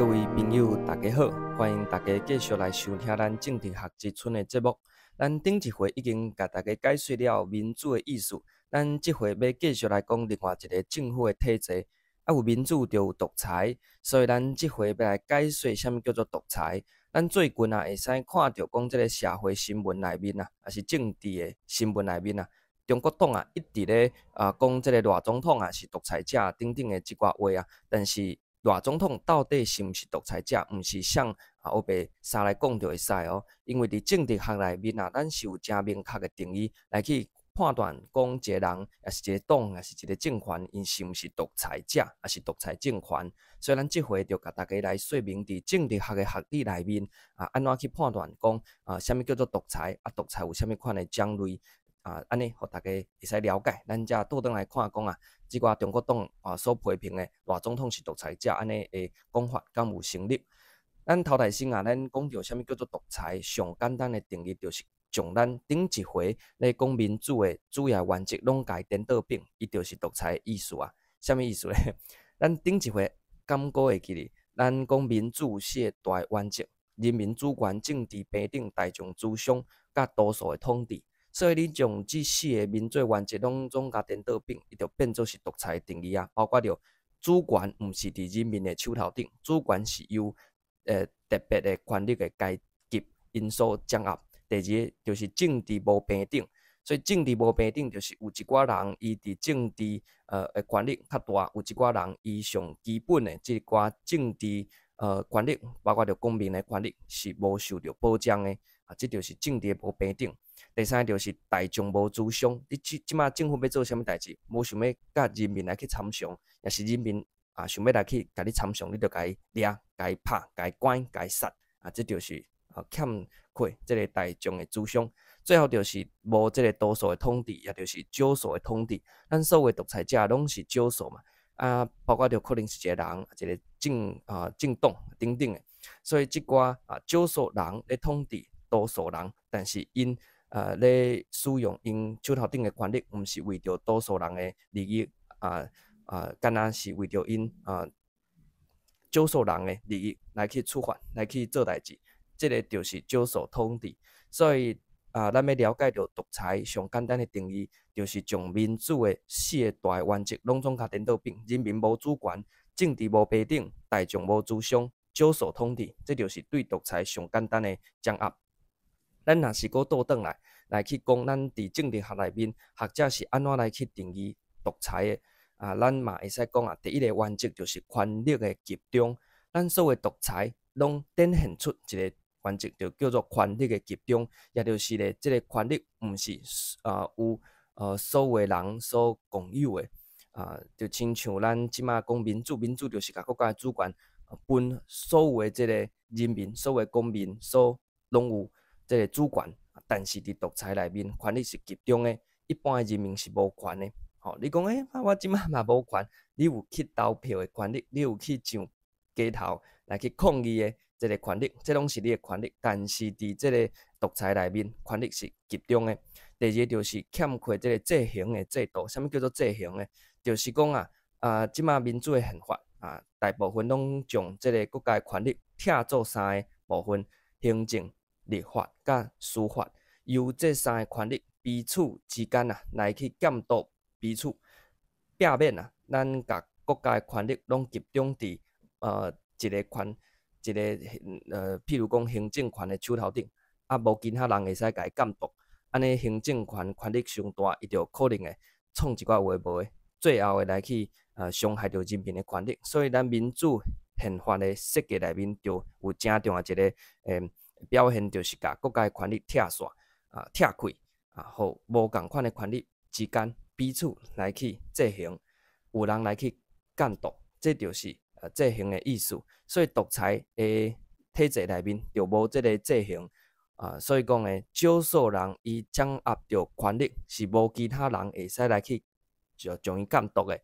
位朋友，大家好，欢迎大家继续来收听咱政治学之春的节目。咱顶一回已经甲大家解说了民主的意思，咱这回要继续来讲另外一个政府的体制。有民主就有独裁，所以咱这回要来解说什么叫做独裁。咱最近会使看到讲这个社会新闻内面也是政治的新闻内面中国党一直咧讲这个赖总统是独裁者等等的即寡话但是赖总统到底是毋是独裁者，毋是像黑白三来讲就会使哦。因为伫政治学内面咱是有真明确的定义来去判断讲一个人，也是一个党，也是一个政权，因是毋是独裁者，也是独裁政权。所以咱这回就甲大家来说明伫政治学的学理内面安怎去判断讲什么叫做独裁独裁有什么款的种类。安尼，互大家会使了解，咱才倒转来看讲即个中国党所批评的赖总统是独裁者，安尼的讲法敢有成立？咱头来先咱讲到什么叫做独裁，上简单的定义就是从咱顶一回咧讲民主的主要原则拢甲伊颠倒变，伊就是独裁的意思什么意思咧？咱顶一回敢搁会记哩？咱讲民主四个大原则：人民主权、政治平等、大众至上，甲多数的统治。所以你将这四个民主原则总甲颠倒变，伊就变做是独裁定义包括着主权毋是伫人民的手头顶，主权是由特别的权力的阶级因所掌握。第二就是政治无平等，所以政治无平等就是有一寡人伊伫政治的权力较大，有一寡人伊上基本的即寡政治权力，包括着公民的权利是无受到保障的这就是政治无平等。第三就是大众无至上，你即马政府要做啥物代志，无想要甲人民来去参详，也是人民想要来去甲你参详，你就甲伊掠、甲伊拍、甲伊关、甲伊杀这就是欠缺即个大众的至上。最后就是无即个多数的统治，也就是少数的统治。咱所谓独裁者拢是少数嘛包括着可能是一个人、一个政党等等的。所以即寡少数人咧统治多数人，但是因咧使用因手头顶的权力，毋是为着多数人的利益敢若是为着因少数人的利益来去处罚、来去做代志，这个就是少数统治。所以咱要了解到独裁上简单的定义，就是将民主的四个大原则拢总甲颠倒变：人民无主权、政治无平等、大众无至上、少数统治，这就是对独裁上简单的掌握。咱若是搁倒转来去讲，咱伫政治学内面，学者是安怎来去定义独裁的咱嘛会使讲第一个原则就是权力的集中。咱所谓独裁，拢展现出一个原则，就叫做权力的集中，也就是咧，这个权力毋是有所有人所共有的就亲像咱即马讲民主，民主就是甲国家的主权分所有的这个人民、所有的公民所拢有这个主权，但是伫独裁内面，权力是集中的，一般的人民是无权的。你讲我即马嘛无权，你有去投票的权利，你有去上街头来去抗议的这个权利，这拢是你的权利。但是伫这个独裁内面，权力是集中的。第二就是欠缺这个制衡的制度。什么叫做制衡呢？就是讲即马民主的宪法大部分拢将这个国家的权力拆做三个部分：行政、立法甲司法，由这三个权力彼此之间来去监督彼此，避免咱甲国家的权力拢集中伫一个譬如讲行政权的手头顶无其他人会使甲伊监督，安尼行政权力上大，伊就可能会创一寡有诶无诶，最后会来去伤害到人民的权利。所以咱民主宪法的设计内面就有真重要一个表现，就是甲国家的权力拆线拆开互无共款的权力之间彼此来去制衡，有人来去监督，这就是制衡的意思。所以独裁的体制内面就无这个制衡所以讲呢，少数人伊掌握着权力，是无其他人会使来去就将伊监督的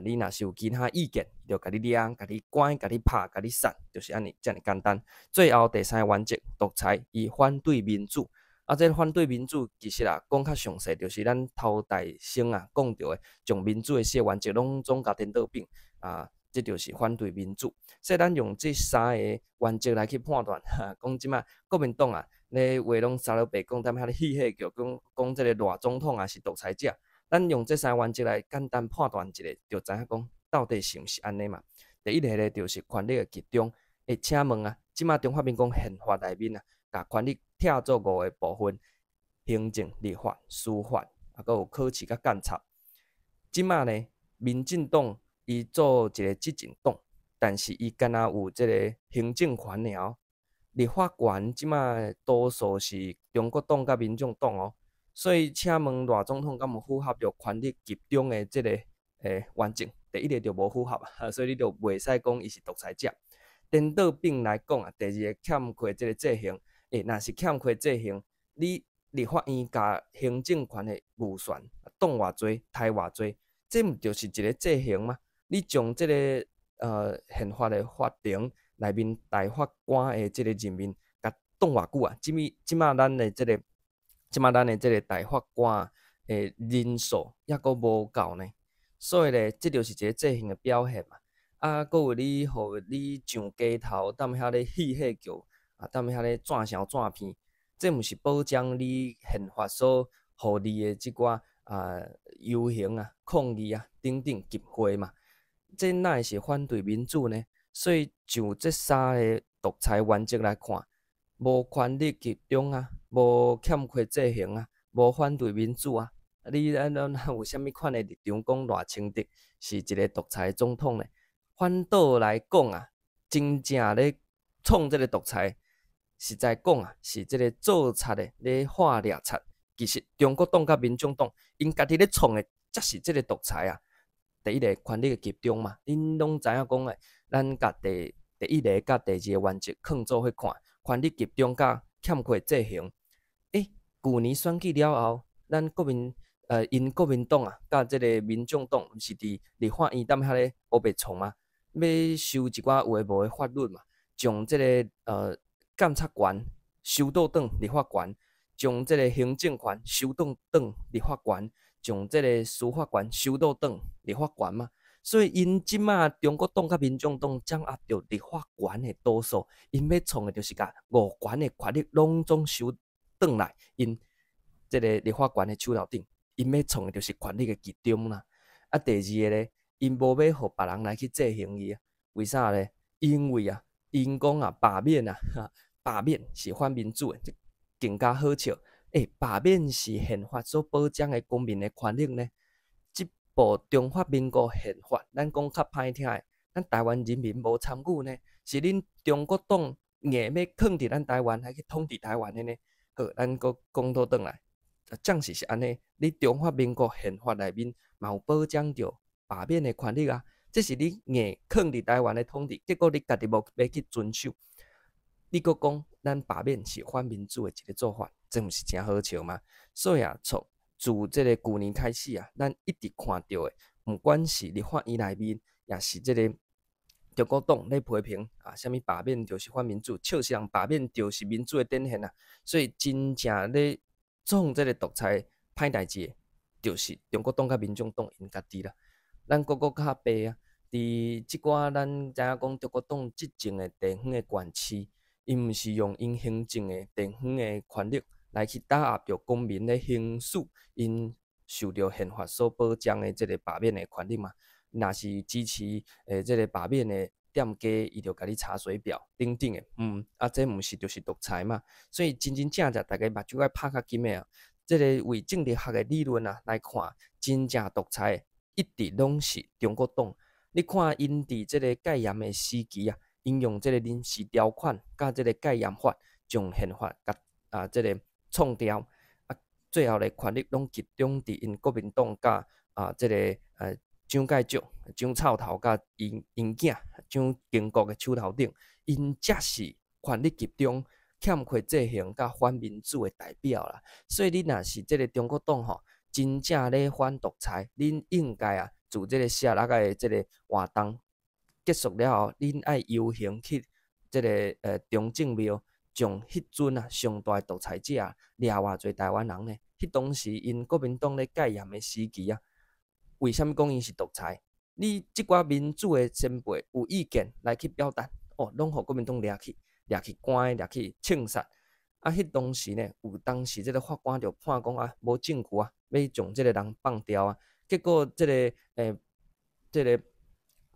你若是有其他意见，就甲你掠、甲你关、甲你拍、甲你杀，就是安尼这么简单。最后第三个原则，独裁伊反对民主这反对民主其实讲较详细，就是咱头大先讲到的，将民主的四个原则拢总甲颠倒变这就是反对民主。所以咱用这三个原则来去判断，讲即马国民党啊，咧话拢沙老白讲，踮遐咧戏戏叫讲这个赖总统啊是独裁者。咱用这三个原则来简单判断一下，就知影讲到底是毋是安尼嘛。第一个咧就是权力的集中。请问啊，即马中华民国宪法内面啊，甲权力拆做5个部分：行政、立法、司法，啊，佮有考试甲监察。即马呢，民进党伊做一个执政党，但是伊敢若有即个行政权尔，立法权即马多数是中国党甲民众党哦。所以，请问赖总统敢有符合着权力集中的即个原则？第一个就无符合啊，所以你就袂使讲伊是独裁者。颠倒并来讲啊，第二个欠缺即个制衡。若是欠缺制衡，你立法院甲行政权的预算挡偌济，抬偌济，这毋就是一个制衡吗？你将即个宪法的法庭内面大法官的即个任命，甲挡偌久啊？即马咱的即个大法官的人数抑阁无够呢，所以咧，这就是一个制衡的表现嘛。啊，搁有你，互你上街头，踮遐咧戏戏叫，啊，踮遐咧转声转片，这毋是保障你宪法所互你的即寡游行啊、抗议啊等等集会嘛？这哪会是反对民主呢？所以就这三个独裁原则来看，无权力集中啊，无欠缺制衡啊，无反对民主啊，你有啥物款的立场讲赖清德是一个独裁总统呢？反倒来讲啊，真正咧创这个独裁，实在讲啊，是这个做贼的咧画掠贼。其实中国党甲民众党，因家己咧创的才是这个独裁啊。第一个权力的集中嘛，恁拢知影讲诶，咱甲第一个甲第二个原则放做去看，权力集中甲欠缺制衡。旧年选举了后，咱因国民党啊，甲这个民众党，毋是伫立法院踮遐咧黑白创嘛？要修一寡有诶无诶法律嘛，将即个监察权收倒转立法权，将即个行政权收倒转立法权，将即个司法权收倒转立法权嘛。所以因即马中国党甲民众党掌握着立法权诶多数，因要创诶就是甲五权诶权力拢总收转来，因即个立法权诶手头顶，因要创诶就是权力诶集中啦。啊，第二个咧。因无要互别人来去制衡伊啊？为啥咧？因为啊，因讲啊，罢免啊，罢免是反民主的，更加好笑。罢免是宪法所保障的公民的权利呢？这部中华民国宪法，咱讲较歹听的，咱台湾人民无参与呢？是恁中国党硬要控制咱台湾，还去统治台湾的呢？好，咱搁讲倒转来，正是安尼。你中华民国宪法内面嘛有保障着。罢免的权利啊，这是你硬控制台湾的统治，结果你家己无要去遵守，你搁讲咱罢免是反民主的一个做法，这毋是真好笑吗？所以啊，自这个旧年开始啊，咱一直看到的，不管是立法院内面，也是这个中国党咧批评啊，什么罢免就是反民主，笑死人罢免就是民主的典现啊。所以真正咧创这个独裁歹代志，就是中国党甲民众党因家己啦。咱国较白啊，伫即寡咱知影讲中国党执政的地方的县市，因毋是用因行政的地方的权力来去打压着公民的行使因受着宪法所保障的即个罢免的权利嘛。若是支持即个罢免的店家，伊就甲你查水表等等的，这毋是就是独裁嘛。所以真正大家目睭爱拍较紧的啊，即个为政治学的理论啊来看，真正独裁。一直拢是中国党，你看因伫即个戒严的时期啊，应用即个临时条款甲即个戒严法，将宪法甲即个创掉，最后咧权力拢集中伫因国民党甲即个蒋介石、蒋臭头甲因囝蒋经国的手头顶，因才是权力集中、欠缺制衡甲反民主的代表啦。所以你若是即个中国党吼。真正咧反独裁，恁应该啊，自即个16日的即个活动结束了后，恁爱游行去即个中正庙，将迄尊啊上大独裁者掠偌侪台湾人呢？迄当时因国民党咧戒严的时期啊，为什么讲因是独裁？你即寡民主的前辈有意见来去表达，哦，拢互国民党掠去关掠去枪杀。啊，迄当时呢，当时即个法官就判讲啊，无证据啊，要将即个人放掉啊。结果即个即个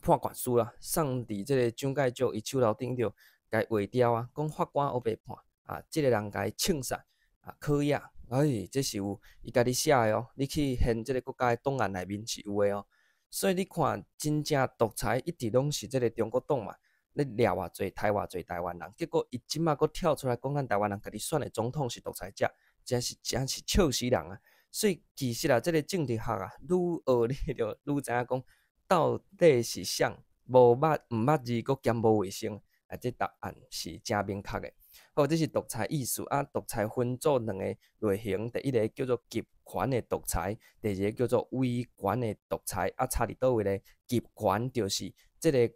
判决书啊，送伫即个蒋介石伊手头顶着，甲伊画掉啊，讲法官黑白判啊，即个人甲伊枪杀啊，可以啊。哎，这是有伊家己写的哦，你去现即个国家的档案内面是有的哦。所以你看，真正独裁一直拢是即个中国党嘛。你掠偌济台偌济台湾人，结果伊即马佫跳出来讲，咱台湾人家己选的总统是独裁者，真是笑死人啊！所以其实啊，即个政治学啊，愈学你就愈知影讲，到底是啥无捌毋捌字，佫兼无卫生啊？这答案是真明确的。好，这是独裁意思啊。独裁分做两个类型，第一个叫做集权的独裁，第二个叫做威权的独裁。啊，差伫倒位咧？集权就是即个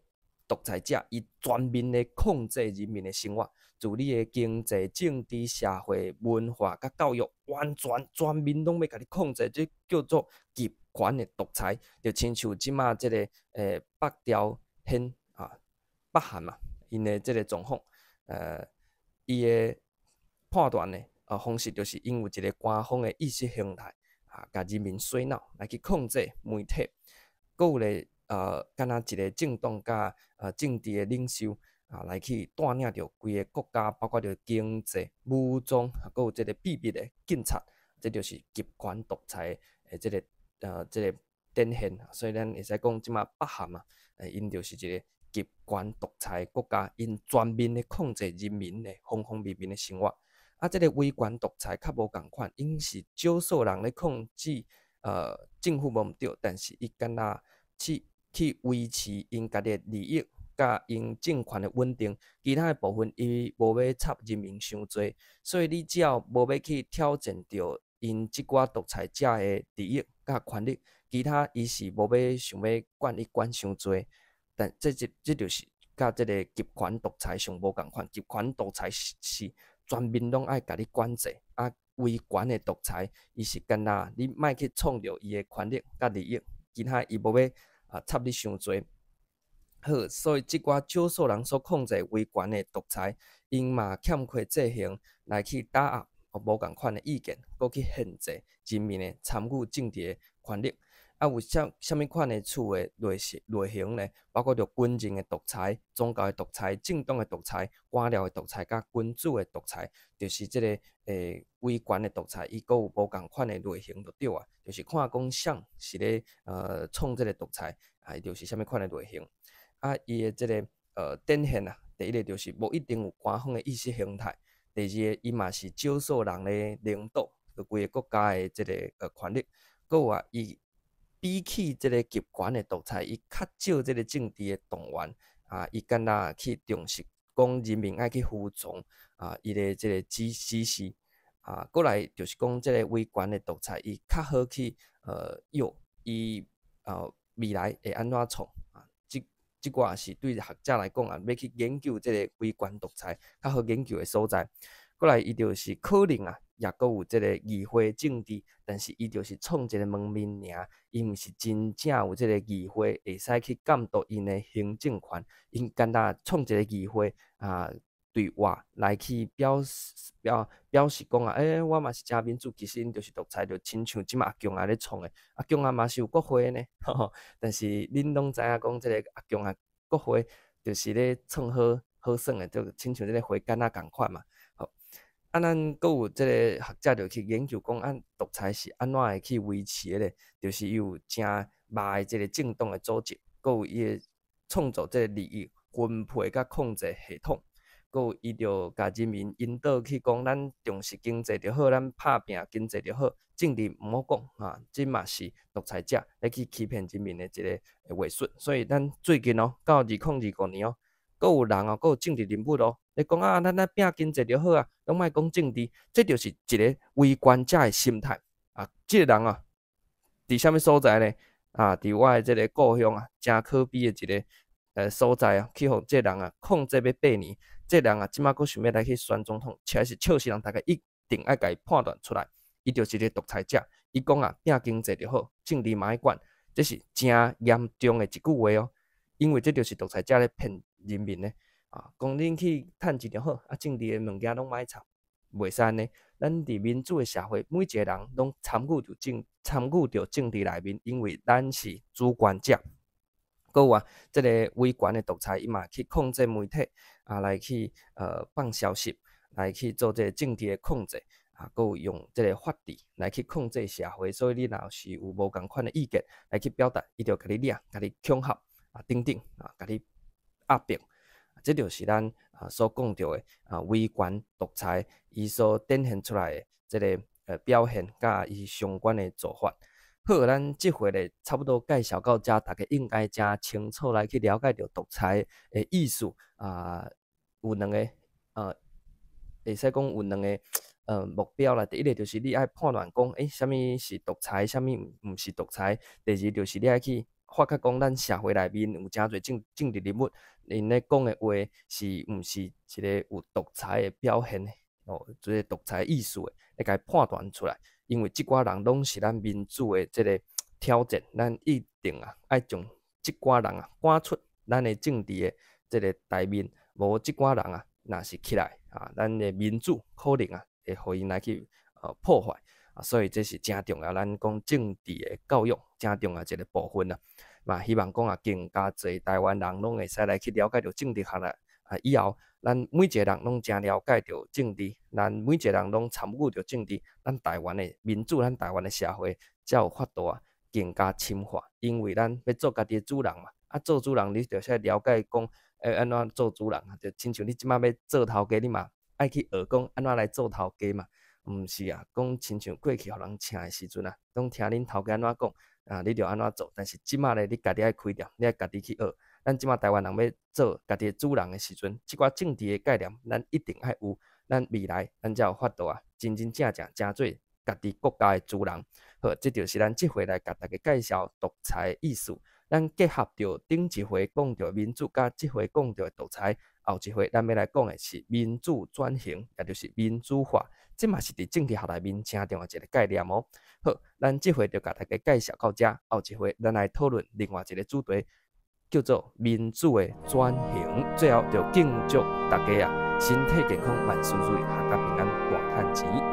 独裁者伊全面的控制人民的生活，自你的经济、政治、社会、文化甲教育，完全面拢要甲你控制，这叫做集权的独裁。就亲像即马即个北朝鲜啊，北韩嘛，因的即个总统伊的判断呢方式，就是因为一个官方的意识形态啊，甲人民洗脑来去控制媒体，佫有咧敢若一个政党甲政治的领袖啊，来去带领着规个国家，包括着经济、武装，佫有即个秘密的警察，这就是集权独裁的即个即个典型。所以咱会使讲，即马北韩嘛，因就是一个集权独裁国家，因全面的控制人民的方方面面的生活。啊，这个威权独裁较无共款，因是少数人咧控制政府无毋对，但是伊敢若去维持因家己的利益，甲因政权的稳定，其他的部分伊无要插人民伤多，所以你只要无要去挑战着因即寡独裁者的利益甲权利，其他伊是无要想要管伊管伤多。但这就是甲即个集权独裁上无共款，集权独裁是全面拢爱甲你管制，啊，威权的独裁伊是干若你莫去创造伊的权利甲利益，其他伊无要插你伤多。好，所以即寡少数人所控制威权的独裁，因嘛欠缺制衡来去打压无共款的意见，搁去限制人民的参与政治的权利。啊，有啥物款的处的类型呢？包括着军人的独裁、宗教的独裁、政党的独裁、官僚的独裁，甲君主的独裁，就是即个威权的独裁，伊搁有无共款的类型就对啊。就是看讲谁是咧创即个独裁，啊，伊就是啥物款的类型。啊，伊的即个典型啊，第一个就是无一定有官方的意识形态，第二个伊嘛是少数人咧领导规个国家的即个权力，搁有啊伊。比起即个集权的独裁，伊较少即个政治的动员啊，伊敢若去重视讲人民爱去服从啊，伊的即个指示啊，过来就是讲即个威权的独裁，伊较好去约伊未来会安怎创啊？即个也是对学者来讲啊，要去研究即个威权独裁较好研究的所在。过来，伊就是可能啊，也阁有即个议会政治，但是伊就是创一个门面尔，伊毋是真正有即个议会会使去监督因的行政权，因干若创一个议会啊，对外来去表示讲啊，我嘛是真民主，其实因就是独裁，就亲像即马阿强啊咧创的，阿强啊嘛是有国会呢，但是恁拢知影讲即个阿强啊国会就是咧创好耍的，就亲像即个会干啊共款嘛。啊，咱阁有即个学者就去研究讲，独裁是安怎会去维持的咧？就是伊有真歹的即个政党的组织，阁有伊的创造即个利益分配甲控制系统，阁有伊就甲人民引导去讲，咱重视经济就好，咱拍拼经济就好，政治毋好讲啊，即嘛是独裁者来去欺骗人民的一个话术。所以咱最近到2025年阁有人阁有政治人物你讲啊，咱拼经济就好啊，拢莫讲政治，这就是一个威权者的心态啊。这个人啊，伫啥物所在呢？啊，伫我的这个故乡啊，真可比的一个所在啊，去互这个人啊控制要8年，这个人啊，即马佫想要来去选总统，实在是笑死人！大家一定爱甲伊判断出来，伊就是一个独裁者。伊讲啊，拼经济就好，政治嘛爱管，这是真严重的一句话哦，因为这就是独裁者咧骗人民的啊，讲恁去趁钱就好，啊，政治的物件拢莫插，袂使安尼。咱伫民主的社会，每一个人拢参与着政治内面，因为咱是主管者。搁有啊，即个威权的独裁，伊嘛去控制媒体啊，来去放消息，来去做即个政治的控制啊，搁有用即个法治来去控制社会。所以你若是有无共款的意见来去表达，伊就甲你掠，甲你恐吓啊，等等啊，甲你压迫。这就是咱所讲到的威权独裁，伊所展现出来的即个表现，甲伊相关的做法。好，咱即回咧差不多介绍到遮，大家应该真清楚来去了解到独裁的意思啊，有两个会使讲有两个目标啦。第一个就是你爱判断讲，啥物是独裁，啥物毋是独裁。第二就是你爱去发觉讲，咱社会内面有真侪政治人物，因咧讲的话是毋是一个有独裁的表现哦，即个独裁意思的，会甲伊判断出来。因为即寡人拢是咱民主的即个挑战，咱一定爱将即寡人赶出咱的政治的即个台面。无即寡人若是起来咱的民主可能会互因来去破坏所以这是真重要。咱讲政治的教育真重要一个部分嘛希望讲更加侪台湾人拢会使来去了解到政治学啦以后。咱每一个人拢真了解到政治，咱每一个人拢参与着政治，咱台湾的民主，咱台湾的社会才有法度更加深化。因为咱要做家己的主人嘛，做主人你着先了解讲，安怎做主人就亲像你即摆要做头家，你嘛爱去学讲安怎来做头家嘛，毋是讲亲像过去互人请的时阵拢听恁头家安怎讲你着安怎做。但是即摆咧，你家己爱开店，你爱家己去学。咱即马台湾人要做家己的主人的时阵，即寡政治的概念，咱一定爱有。咱未来，咱才有法度真真正正做家己国家的主人。好，这就是咱即回来甲大家介绍独裁的意思。咱结合着顶一回讲到民主，甲即回讲到独裁，后一回咱要来讲的是民主转型，也就是民主化。这嘛是伫政治学内面真重要一个概念哦。好，咱即回就甲大家介绍到这，后一回咱来讨论另外一个主题。叫做民主的转型，最后就敬祝大家身体健康，万事如意，阖家平安，大赚钱。